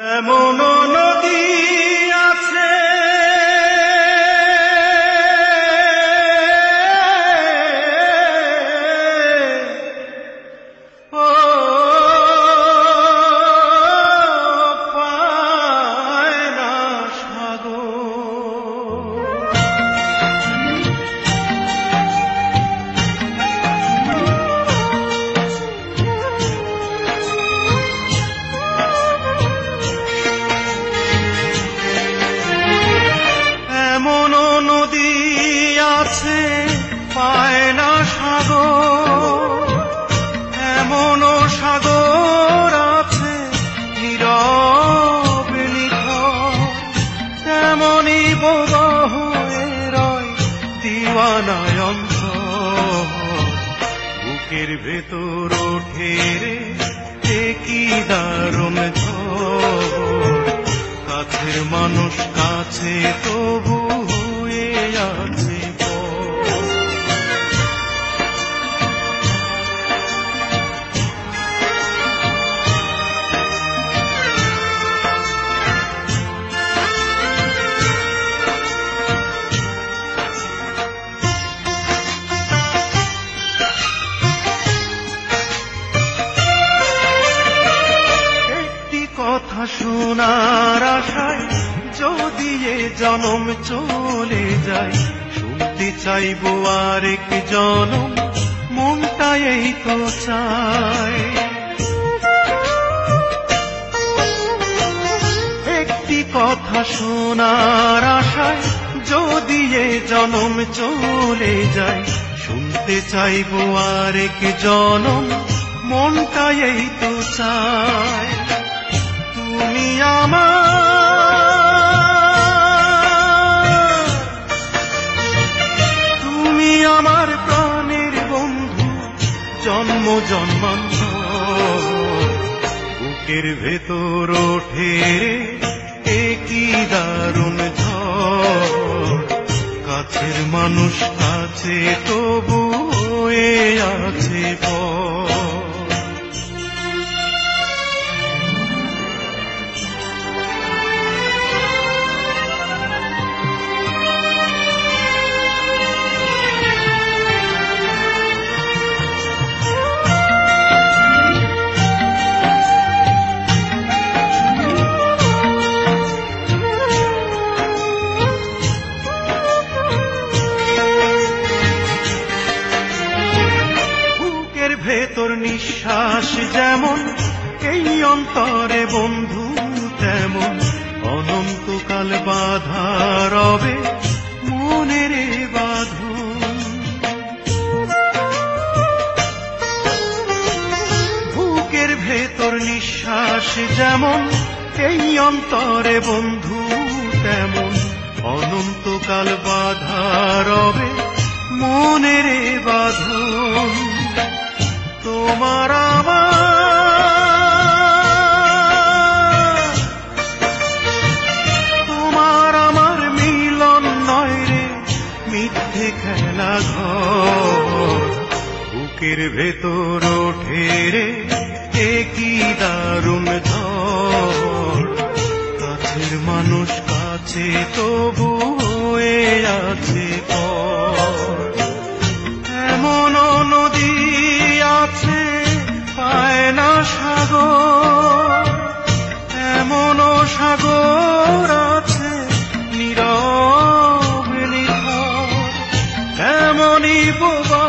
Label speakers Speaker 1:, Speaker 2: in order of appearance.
Speaker 1: এমন নদী আছে ও পায় না সাগর। এমন নদী আছে পায় না সাগর, এমন সাগর আছে নীরব নিথর, তেমনি বোবা হয়ে রয় দিওয়ানায় অন্তর। বুকের ভেতর ওঠে রে কি দারুণ ঝড়, কাছের মানুষ কাছে তবু হয়ে আছে পর। একটি কথা শোনার আশায় যদি এ জনম চলে যায়, শুনতে চাইবো আরেক জনম, মনটা এই তো চায়। একটি কথা শোনার আশায় যদি এ জনম চলে যায়, শুনতে চাইবো আরেক জনম, মনটা এই তো চায়। তুমি আমার প্রাণের বন্ধু, জন্ম জন্মান্তর। বুকের ভেতর ওঠে রে কি দারুণ ঝড়, কাছের মানুষ কাছে তবু হয়ে আছে পর। ভেতর নিঃশ্বাস যেমন এই অন্তরে বন্ধু তেমন, অনন্তকাল বাধা রবে মনের বাঁধন। বুকের ভেতর নিঃশ্বাস যেমন এই অন্তরে বন্ধু তেমন, অনন্তকাল বাধা রবে মনের বাঁধন। তোমার আমার মিলন নয় রে মিথ্যে খেলা ঘর, বুকের ভেতর ওঠে রে কি দারুণ ঝড়, কাছের মানুষ কাছে তবু হয়ে আছে পর। এমন নদী আছে পায় না সাগর, এমন সাগর আছে নীরব নিথর, এমনি বোবা